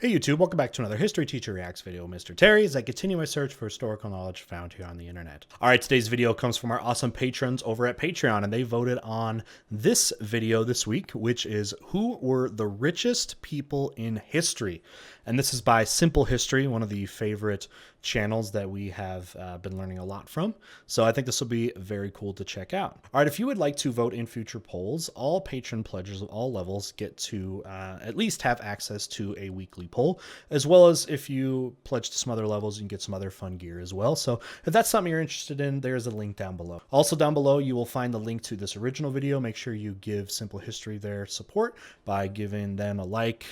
Hey YouTube, welcome back to another History Teacher Reacts video. Mr. Terry, as I continue my search for historical knowledge found here on the internet. Alright, today's video comes from our awesome patrons over at Patreon, and they voted on this video this week, which is who were the richest people in history. And this is by Simple History, one of the favorite channels that we have been learning a lot from. So I think this will be very cool to check out. All right, if you would like to vote in future polls, all patron pledgers of all levels get to at least have access to a weekly poll, as well as if you pledge to some other levels, you can get some other fun gear as well. So if that's something you're interested in, there's a link down below. Also down below, you will find the link to this original video. Make sure you give Simple History their support by giving them a like,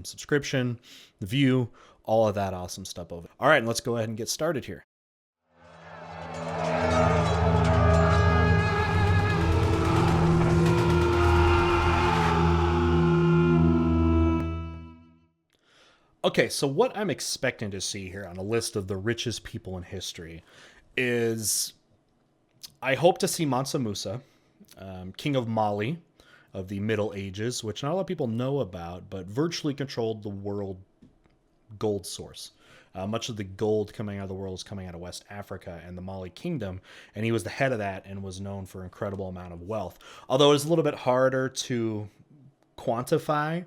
subscription, the view, all of that awesome stuff over. All right, let's go ahead and get started here. Okay, so what I'm expecting to see here on a list of the richest people in history is I hope to see Mansa Musa, king of Mali of the Middle Ages, which not a lot of people know about, but virtually controlled the world gold source. Much of the gold coming out of the world is coming out of West Africa and the Mali kingdom, and he was the head of that and was known for an incredible amount of wealth. Although it's a little bit harder to quantify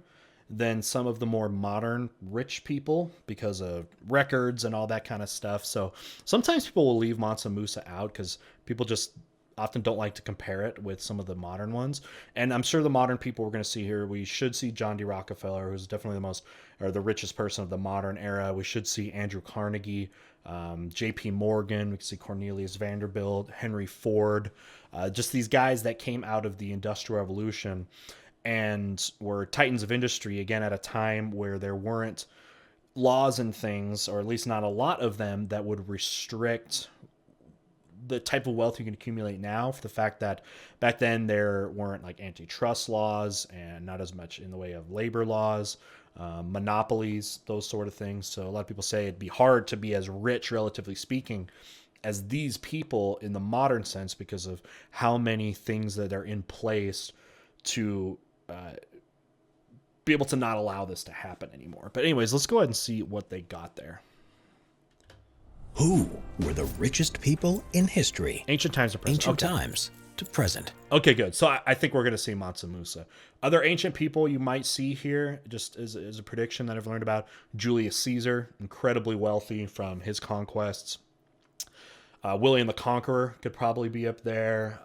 than some of the more modern rich people because of records and all that kind of stuff. So sometimes people will leave Mansa Musa out because people just often don't like to compare it with some of the modern ones. And I'm sure the modern people we're going to see here, we should see John D Rockefeller, who's definitely the richest person of the modern era. We should see Andrew Carnegie, JP Morgan. We can see Cornelius Vanderbilt, Henry Ford, just these guys that came out of the Industrial Revolution and were titans of industry, again, at a time where there weren't laws and things, or at least not a lot of them, that would restrict the type of wealth you can accumulate now, for the fact that back then there weren't like antitrust laws and not as much in the way of labor laws, monopolies, those sort of things. So a lot of people say it'd be hard to be as rich, relatively speaking, as these people in the modern sense because of how many things that are in place to be able to not allow this to happen anymore. But anyways, let's go ahead and see what they got there. Who were the richest people in history? Ancient times to present. Ancient times to present. Okay, good. So I think we're going to see Mansa Musa. Other ancient people you might see here, just as a prediction that I've learned about, Julius Caesar, incredibly wealthy from his conquests. William the Conqueror could probably be up there.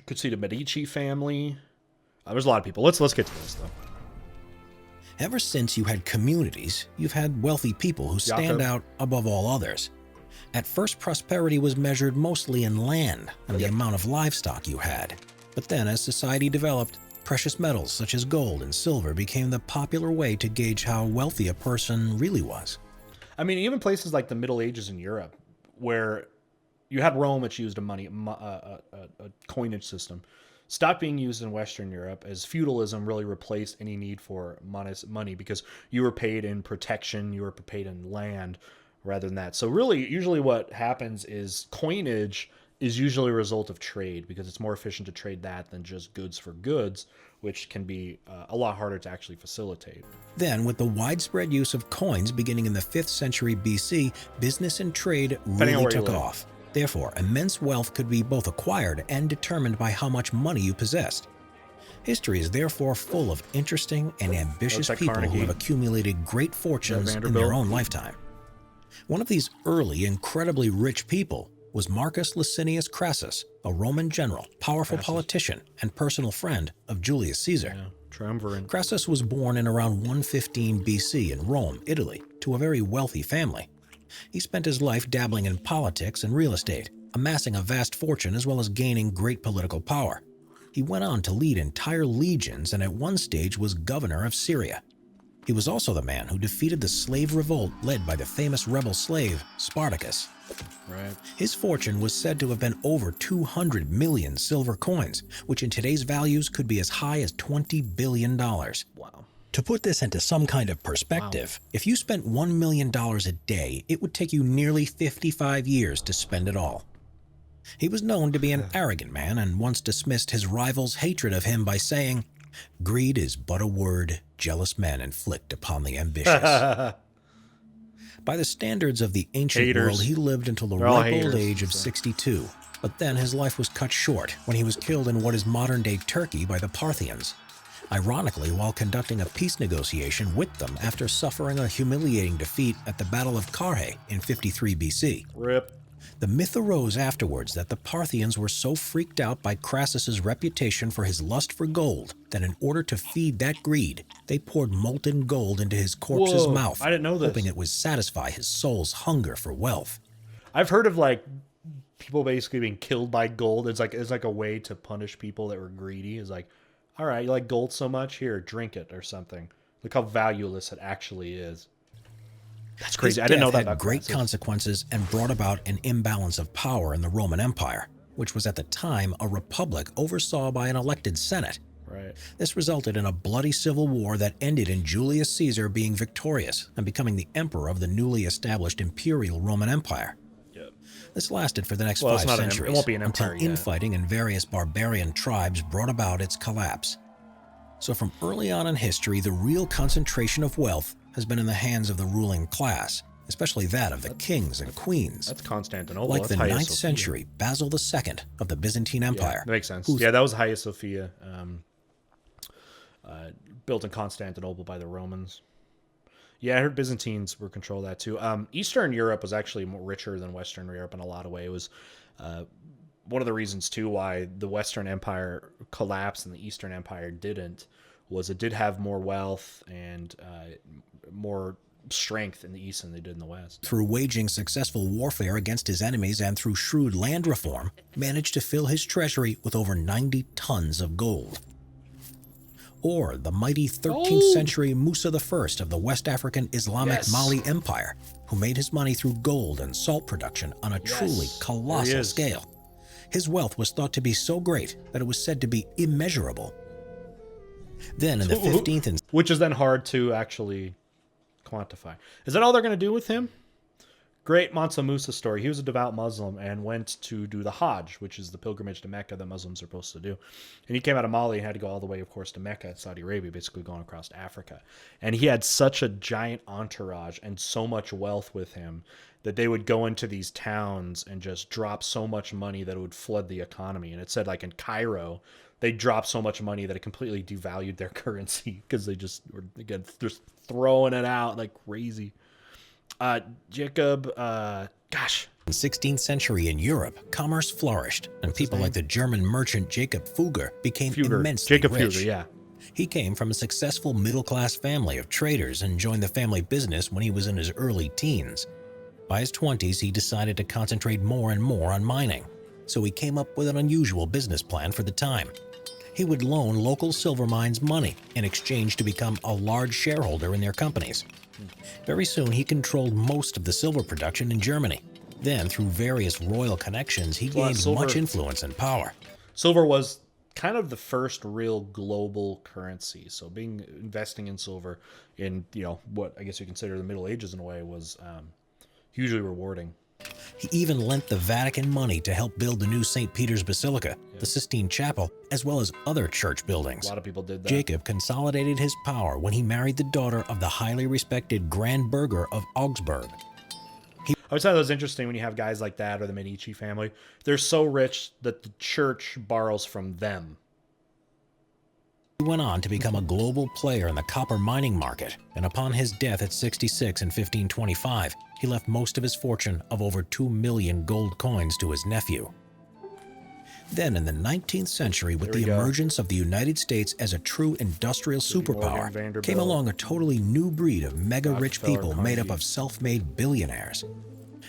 Could see the Medici family. There's a lot of people. Let's get to this though. Ever since you had communities, you've had wealthy people who stand out above all others. At first, prosperity was measured mostly in land and the amount of livestock you had. But then, as society developed, precious metals such as gold and silver became the popular way to gauge how wealthy a person really was. I mean, even places like the Middle Ages in Europe, where you had Rome, which used a coinage system, stopped being used in Western Europe as feudalism really replaced any need for money because you were paid in protection, you were paid in land rather than that. So really, usually what happens is coinage is usually a result of trade because it's more efficient to trade that than just goods for goods, which can be a lot harder to actually facilitate. Then, with the widespread use of coins beginning in the 5th century BC, business and trade really took off. Therefore, immense wealth could be both acquired and determined by how much money you possessed. History is therefore full of interesting and ambitious people who have accumulated great fortunes in their own lifetime. One of these early, incredibly rich people was Marcus Licinius Crassus, a Roman general, powerful politician, and personal friend of Julius Caesar. Triumvirate. Crassus was born in around 115 BC in Rome, Italy, to a very wealthy family. He spent his life dabbling in politics and real estate, amassing a vast fortune as well as gaining great political power. He went on to lead entire legions and at one stage was governor of Syria. He was also the man who defeated the slave revolt led by the famous rebel slave, Spartacus. Right. His fortune was said to have been over 200 million silver coins, which in today's values could be as high as $20 billion. Wow. To put this into some kind of perspective, if you spent $1 million a day, it would take you nearly 55 years to spend it all. He was known to be an arrogant man and once dismissed his rival's hatred of him by saying, "Greed is but a word jealous men inflict upon the ambitious." By the standards of the ancient Haters. world, he lived until the They're all ripe old haters, age of so. 62. But then his life was cut short when he was killed in what is modern-day Turkey by the Parthians. Ironically, while conducting a peace negotiation with them after suffering a humiliating defeat at the Battle of Carrhae in 53 BC. Rip. The myth arose afterwards that the Parthians were so freaked out by Crassus's reputation for his lust for gold that in order to feed that greed, they poured molten gold into his corpse's Whoa, mouth, I didn't know this. hoping it would satisfy his soul's hunger for wealth. I've heard of like people basically being killed by gold. It's like a way to punish people that were greedy. It's like, all right, you like gold so much, here, drink it or something. Look how valueless it actually is. That's crazy. I didn't know that His death about had great Crassus. consequences and brought about an imbalance of power in the Roman Empire, which was at the time a republic oversaw by an elected senate. Right. This resulted in a bloody civil war that ended in Julius Caesar being victorious and becoming the emperor of the newly established Imperial Roman Empire. Yep. This lasted for the next Well, it's 5 not centuries, it won't be an empire until yet. infighting in various barbarian tribes brought about its collapse. So from early on in history, the real concentration of wealth has been in the hands of the ruling class, especially that of the kings and queens. That's Constantinople. Like That's the Hagia 9th Sophia. century Basil II of the Byzantine Empire. Yeah, that makes sense. whose Yeah, that was Hagia Sophia, built in Constantinople by the Romans. Yeah, I heard Byzantines were control that too. Eastern Europe was actually more richer than Western Europe in a lot of ways. It was one of the reasons too why the Western Empire collapsed and the Eastern Empire didn't. Was it did have more wealth and more strength in the East than they did in the West. through waging successful warfare against his enemies and through shrewd land reform, managed to fill his treasury with over 90 tons of gold. Or the mighty 13th century Musa I of the West African Islamic Yes. Mali Empire, who made his money through gold and salt production on a truly Yes, colossal there he is. scale. His wealth was thought to be so great that it was said to be immeasurable. Then in the 15th and Which is then hard to actually quantify. Is that all they're going to do with him? Great Mansa Musa story. He was a devout Muslim and went to do the Hajj, which is the pilgrimage to Mecca that Muslims are supposed to do. And he came out of Mali and had to go all the way, of course, to Mecca, Saudi Arabia, basically going across Africa. And he had such a giant entourage and so much wealth with him that they would go into these towns and just drop so much money that it would flood the economy. And it said, like in Cairo, they dropped so much money that it completely devalued their currency because they just were, again, just throwing it out like crazy. Jacob, gosh. In the 16th century in Europe, commerce flourished, and people like the German merchant Jacob Fugger became immensely Jacob rich. Fugger, yeah. He came from a successful middle-class family of traders and joined the family business when he was in his early teens. By his 20s, he decided to concentrate more and more on mining, so he came up with an unusual business plan for the time. He would loan local silver mines money in exchange to become a large shareholder in their companies. Very soon, he controlled most of the silver production in Germany. Then, through various royal connections, he Well, gained silver- much influence and power. Silver was kind of the first real global currency. So investing in silver in, what I guess you consider the Middle Ages in a way was hugely rewarding. He even lent the Vatican money to help build the new St. Peters Basilica, the Sistine Chapel, as well as other church buildings. A lot of people did that. Jacob consolidated his power when he married the daughter of the highly respected Grand Burgher of Augsburg. I always thought that was interesting when you have guys like that or the Medici family. They're so rich that the church borrows from them. He went on to become a global player in the copper mining market, and upon his death at 66 in 1525, he left most of his fortune of over 2 million gold coins to his nephew. Then in the 19th century, with There we the go. emergence of the United States as a true industrial superpower, Morgan, Vanderbilt, came along a totally new breed of mega-rich Rockefeller, people made up Carnegie. of self-made billionaires.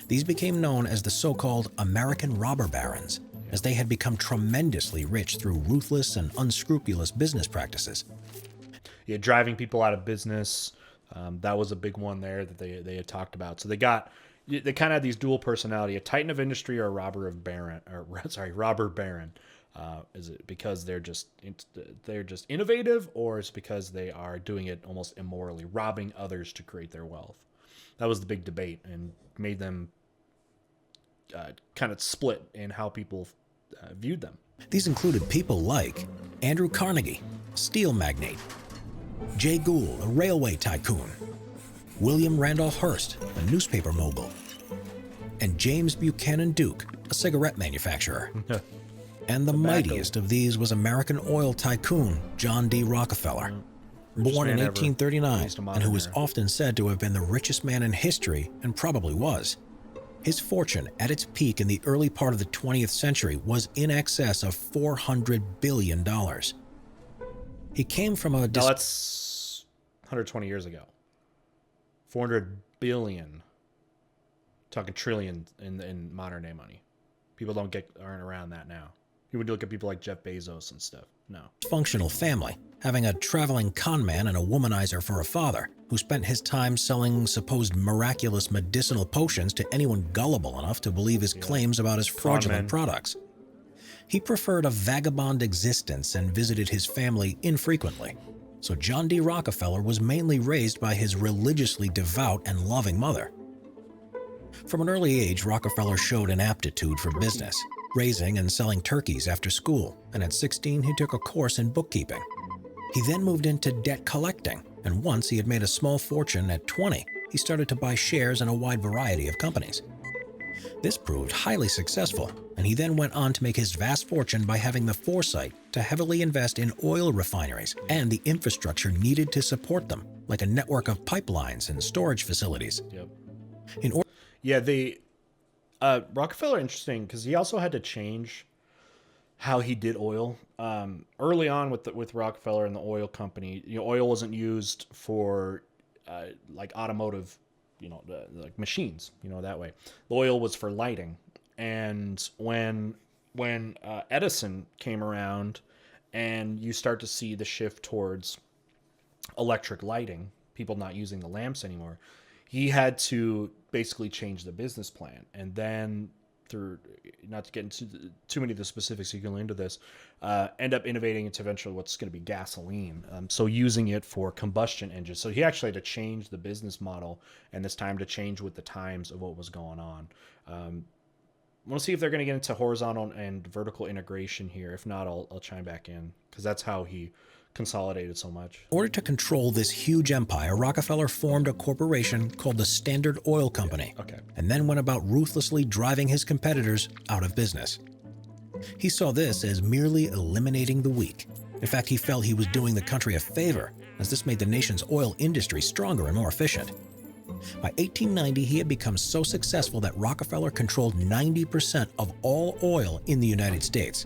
These became known as the so-called American robber barons, as they had become tremendously rich through ruthless and unscrupulous business practices. Yeah, driving people out of business. That was a big one there that they had talked about. So they kind of had these dual personality: a titan of industry or a robber baron. Is it because they're just innovative, or is it because they are doing it almost immorally, robbing others to create their wealth? That was the big debate and made them kind of split in how people viewed them. These included people like Andrew Carnegie, steel magnate, Jay Gould, a railway tycoon, William Randolph Hearst, a newspaper mogul, and James Buchanan Duke, a cigarette manufacturer. And the mightiest of these was American oil tycoon John D. Rockefeller, born in 1839, and who is often said to have been the richest man in history, and probably was. His fortune at its peak in the early part of the 20th century was in excess of $400 billion. He came from a... Now that's 120 years ago. 400 billion. Talking trillion in modern day money. People aren't around that now. You would look at people like Jeff Bezos and stuff. No. Functional family, having a traveling con man and a womanizer for a father, who spent his time selling supposed miraculous medicinal potions to anyone gullible enough to believe his claims about his fraudulent products. He preferred a vagabond existence and visited his family infrequently. So John D. Rockefeller was mainly raised by his religiously devout and loving mother. From an early age, Rockefeller showed an aptitude for business, raising and selling turkeys after school, and at 16 he took a course in bookkeeping. He then moved into debt collecting, and once he had made a small fortune at 20, he started to buy shares in a wide variety of companies. This proved highly successful, and he then went on to make his vast fortune by having the foresight to heavily invest in oil refineries and the infrastructure needed to support them, like a network of pipelines and storage facilities. Yep. Rockefeller, interesting, because he also had to change how he did oil. Early on with Rockefeller and the oil company, oil wasn't used for like automotive, like machines, that way. The oil was for lighting. And when Edison came around, and you start to see the shift towards electric lighting, people not using the lamps anymore, he had to basically change the business plan. And then, through, not to get into too many of the specifics, you can go into this, end up innovating into eventually what's going to be gasoline. So using it for combustion engines. So he actually had to change the business model, and this time to change with the times of what was going on. We'll see if they're going to get into horizontal and vertical integration here. If not, I'll chime back in, because that's how he consolidated so much. In order to control this huge empire, Rockefeller formed a corporation called the Standard Oil Company, and then went about ruthlessly driving his competitors out of business. He saw this as merely eliminating the weak. In fact, he felt he was doing the country a favor, as this made the nation's oil industry stronger and more efficient. By 1890, he had become so successful that Rockefeller controlled 90% of all oil in the United States.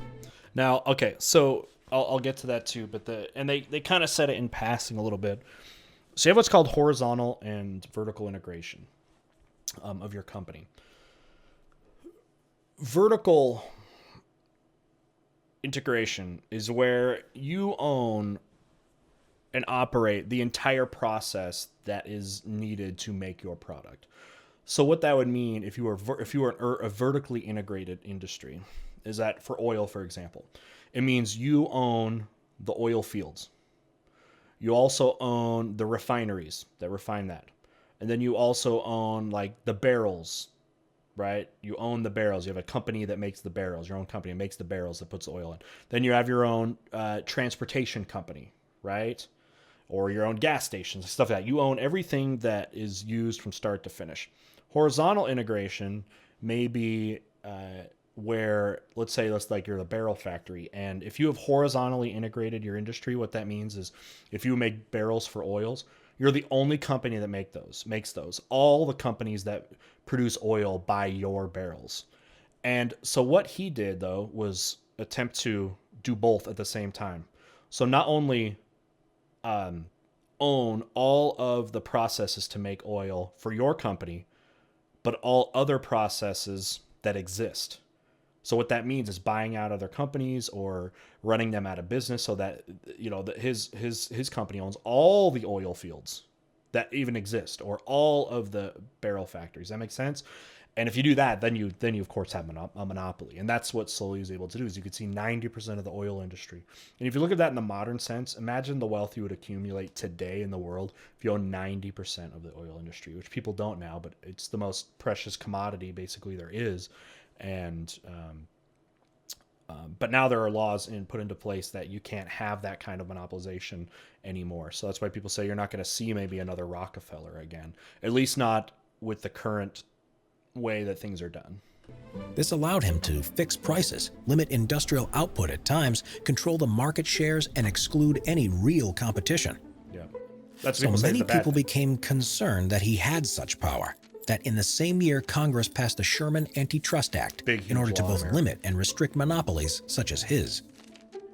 Now, so I'll get to that too, but they kind of said it in passing a little bit. So you have what's called horizontal and vertical integration of your company. Vertical integration is where you own and operate the entire process that is needed to make your product. So what that would mean if you were a vertically integrated industry is that, for oil, for example, it means you own the oil fields. You also own the refineries that refine that. And then you also own like the barrels, right? You own the barrels. You have a company that makes the barrels, your own company makes the barrels that puts the oil in. Then you have your own transportation company, right? Or your own gas stations, stuff like that. You own everything that is used from start to finish. Horizontal integration may be where, let's say, you're the barrel factory, and if you have horizontally integrated your industry, what that means is if you make barrels for oils, you're the only company that makes those. All the companies that produce oil buy your barrels. And so what he did, though, was attempt to do both at the same time. So not only own all of the processes to make oil for your company, but all other processes that exist. So what that means is buying out other companies or running them out of business, so that his company owns all the oil fields that even exist, or all of the barrel factories. That makes sense. And if you do that, then you of course have a monopoly, and that's what slowly was able to do. Is you could see 90% of the oil industry, and if you look at that in the modern sense, imagine the wealth you would accumulate today in the world if you own 90% of the oil industry, which people don't now, but it's the most precious commodity basically there is, and but now there are laws put into place that you can't have that kind of monopolization anymore. So that's why people say you're not going to see maybe another Rockefeller again, at least not with the current way that things are done. This allowed him to fix prices, limit industrial output at times, control the market shares, and exclude any real competition. Yeah, that's so many people became concerned that he had such power, that in the same year Congress passed the Sherman Antitrust Act in order to both limit and restrict monopolies such as his.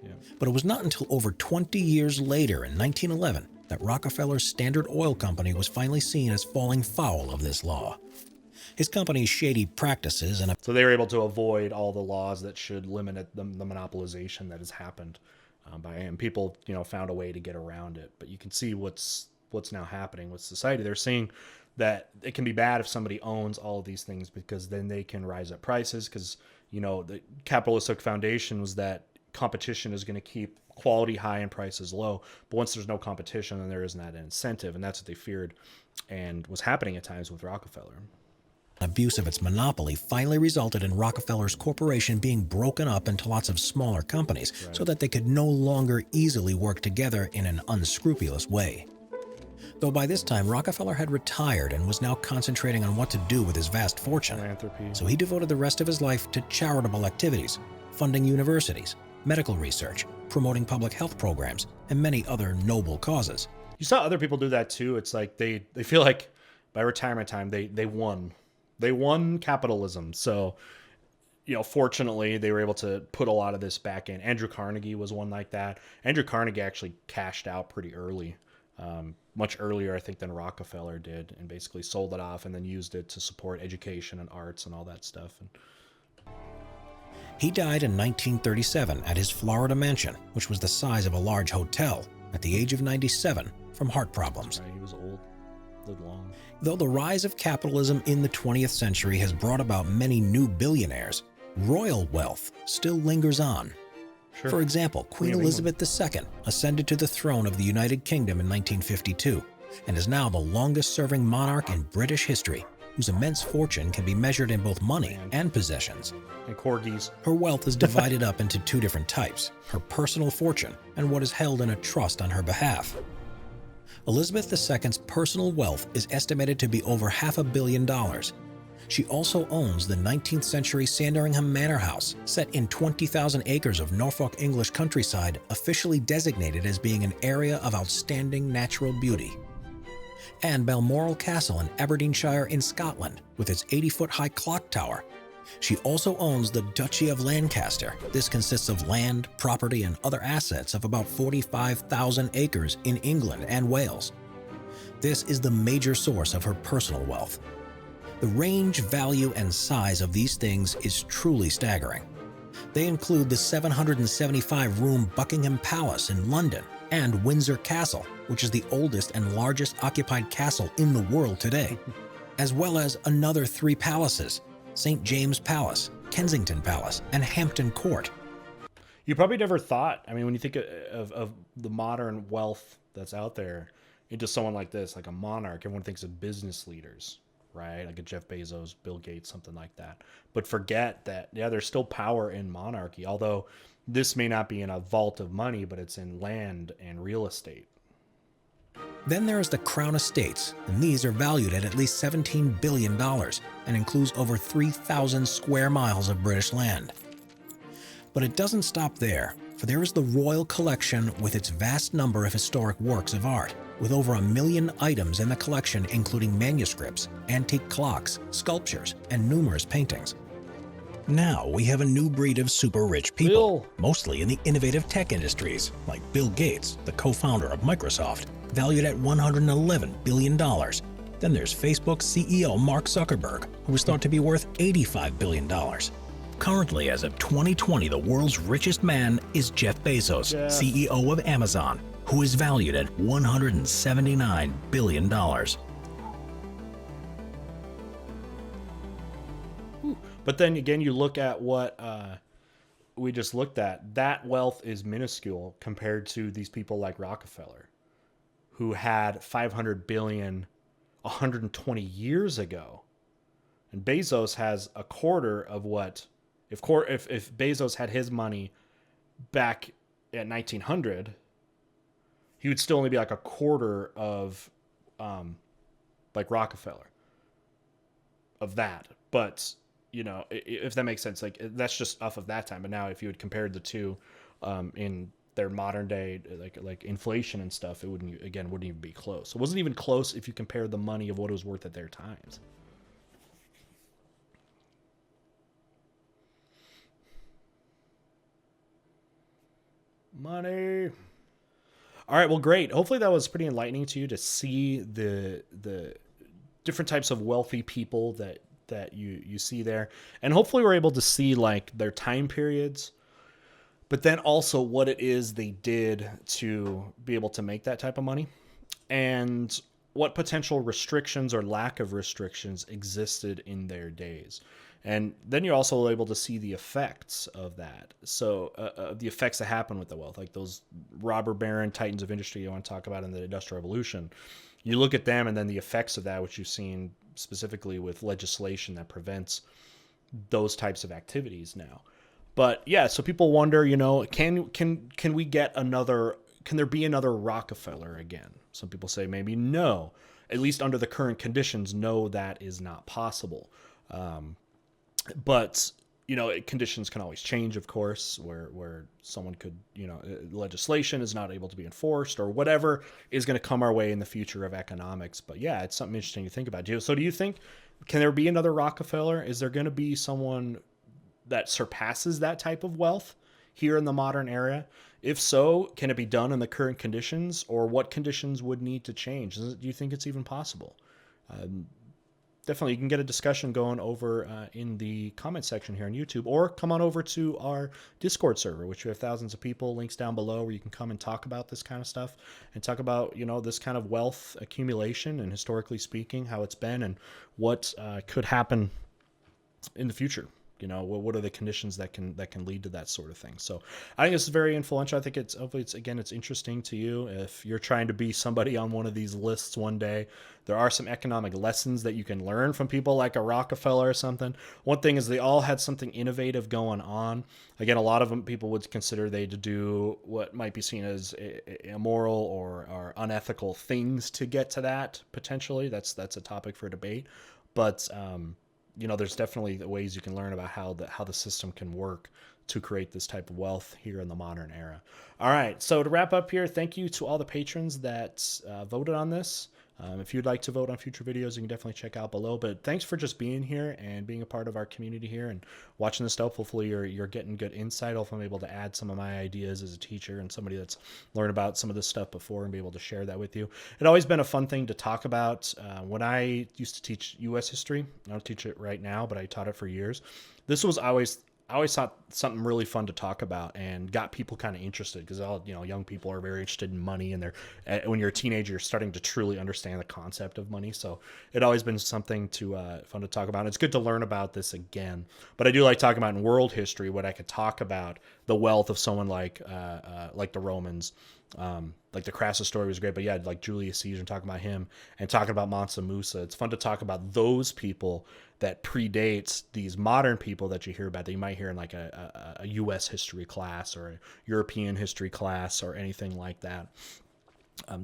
Yeah. But it was not until over 20 years later, in 1911, that Rockefeller's Standard Oil Company was finally seen as falling foul of this law. His company's shady practices and so they were able to avoid all the laws that should limit the monopolization that has happened and people found a way to get around it. But you can see what's now happening with society. They're seeing that it can be bad if somebody owns all of these things, because then they can rise up prices, because the capitalistic foundation was that competition is going to keep quality high and prices low. But once there's no competition, then there isn't that incentive, and that's what they feared and was happening at times with Rockefeller. Abuse of its monopoly finally resulted in Rockefeller's corporation being broken up into lots of smaller companies, so that they could no longer easily work together in an unscrupulous way. Though by this time, Rockefeller had retired and was now concentrating on what to do with his vast fortune. Philanthropy. So he devoted the rest of his life to charitable activities, funding universities, medical research, promoting public health programs, and many other noble causes. You saw other people do that too. It's like they feel like by retirement time they won. They won capitalism. So, fortunately, they were able to put a lot of this back in. Andrew Carnegie was one like that. Andrew Carnegie actually cashed out pretty early, much earlier, I think, than Rockefeller did, and basically sold it off and then used it to support education and arts and all that stuff. He died in 1937 at his Florida mansion, which was the size of a large hotel, at the age of 97 from heart problems. Right, he was old. Lived long. Though the rise of capitalism in the 20th century has brought about many new billionaires, royal wealth still lingers on. Sure. For example, Queen Elizabeth II ascended to the throne of the United Kingdom in 1952 and is now the longest-serving monarch in British history, whose immense fortune can be measured in both money and possessions. And corgis. Her wealth is divided up into two different types: her personal fortune and what is held in a trust on her behalf. Elizabeth II's personal wealth is estimated to be over $500 million. She also owns the 19th century Sandringham Manor House, set in 20,000 acres of Norfolk English countryside, officially designated as being an area of outstanding natural beauty. And Balmoral Castle in Aberdeenshire in Scotland, with its 80-foot-high clock tower. She also owns the Duchy of Lancaster. This consists of land, property, and other assets of about 45,000 acres in England and Wales. This is the major source of her personal wealth. The range, value, and size of these things is truly staggering. They include the 775-room Buckingham Palace in London and Windsor Castle, which is the oldest and largest occupied castle in the world today, as well as another 3 palaces: St. James Palace, Kensington Palace, and Hampton Court. You probably never thought, when you think of the modern wealth that's out there, into someone like this, like a monarch, everyone thinks of business leaders, right? Like a Jeff Bezos, Bill Gates, something like that. But forget that, there's still power in monarchy, although this may not be in a vault of money, but it's in land and real estate. Then there is the Crown Estates, and these are valued at least $17 billion and includes over 3,000 square miles of British land. But it doesn't stop there, for there is the Royal Collection with its vast number of historic works of art, with over 1 million items in the collection, including manuscripts, antique clocks, sculptures, and numerous paintings. Now we have a new breed of super rich people, mostly in the innovative tech industries, like Bill Gates, the co-founder of Microsoft, valued at $111 billion. Then there's Facebook CEO Mark Zuckerberg, who is thought to be worth $85 billion. Currently, as of 2020, the world's richest man is Jeff Bezos, CEO of Amazon, who is valued at $179 billion. But then again, you look at what we just looked at. That wealth is minuscule compared to these people like Rockefeller, who had 500 billion 120 years ago. And Bezos has a quarter of what, if Bezos had his money back at 1900, he would still only be like a quarter of like Rockefeller of that. But if that makes sense, like that's just off of that time. But now if you had compared the two in their modern day, like inflation and stuff, it wouldn't even be close. It wasn't even close if you compare the money of what it was worth at their times. Money. All right, well, great. Hopefully that was pretty enlightening to you to see the different types of wealthy people that you see there. And hopefully we're able to see like their time periods, but then also what it is they did to be able to make that type of money, and what potential restrictions or lack of restrictions existed in their days. And then you're also able to see the effects of that. So the effects that happen with the wealth, like those robber baron titans of industry you want to talk about in the Industrial Revolution. You look at them and then the effects of that, which you've seen specifically with legislation that prevents those types of activities now. But yeah, so people wonder, can we get another? Can there be another Rockefeller again? Some people say maybe no. At least under the current conditions, no, that is not possible. But conditions can always change, of course, where someone could, legislation is not able to be enforced or whatever is going to come our way in the future of economics. But yeah, it's something interesting to think about. So do you think, can there be another Rockefeller? Is there going to be someone that surpasses that type of wealth here in the modern era? If so, can it be done in the current conditions, or what conditions would need to change? Do you think it's even possible? Definitely, you can get a discussion going over in the comment section here on YouTube, or come on over to our Discord server, which we have thousands of people. Links down below where you can come and talk about this kind of stuff and talk about this kind of wealth accumulation and historically speaking how it's been and what could happen in the future. What are the conditions that can lead to that sort of thing? So I think this is very influential. I think hopefully it's interesting to you. If you're trying to be somebody on one of these lists one day, there are some economic lessons that you can learn from people like a Rockefeller or something. One thing is they all had something innovative going on. Again, a lot of them people would consider they to do what might be seen as immoral or unethical things to get to that potentially. That's a topic for debate. But there's definitely ways you can learn about how the system can work to create this type of wealth here in the modern era. All right, so to wrap up here, thank you to all the patrons that voted on this. If you'd like to vote on future videos, you can definitely check out below. But thanks for just being here and being a part of our community here and watching this stuff. Hopefully you're getting good insight. Hopefully I'm able to add some of my ideas as a teacher and somebody that's learned about some of this stuff before and be able to share that with you. It's always been a fun thing to talk about. When I used to teach U.S. history, I don't teach it right now, but I taught it for years. This was I always thought something really fun to talk about and got people kind of interested because all young people are very interested in money, and when you're a teenager, you're starting to truly understand the concept of money. So it always been something fun to talk about. And it's good to learn about this again. But I do like talking about in world history what I could talk about the wealth of someone like the Romans. Like the Crassus story was great, but yeah, like Julius Caesar and talking about him and talking about Mansa Musa. It's fun to talk about those people that predates these modern people that you hear about that you might hear in like a U.S. history class or a European history class or anything like that.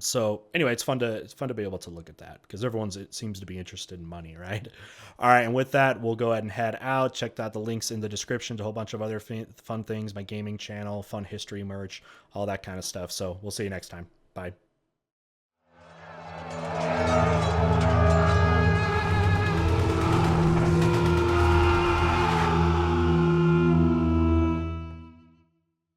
So anyway, it's fun to be able to look at that because it seems to be interested in money, right? All right, and with that, we'll go ahead and head out. Check out the links in the description to a whole bunch of other fun things, my gaming channel, fun history merch, all that kind of stuff. So we'll see you next time. Bye.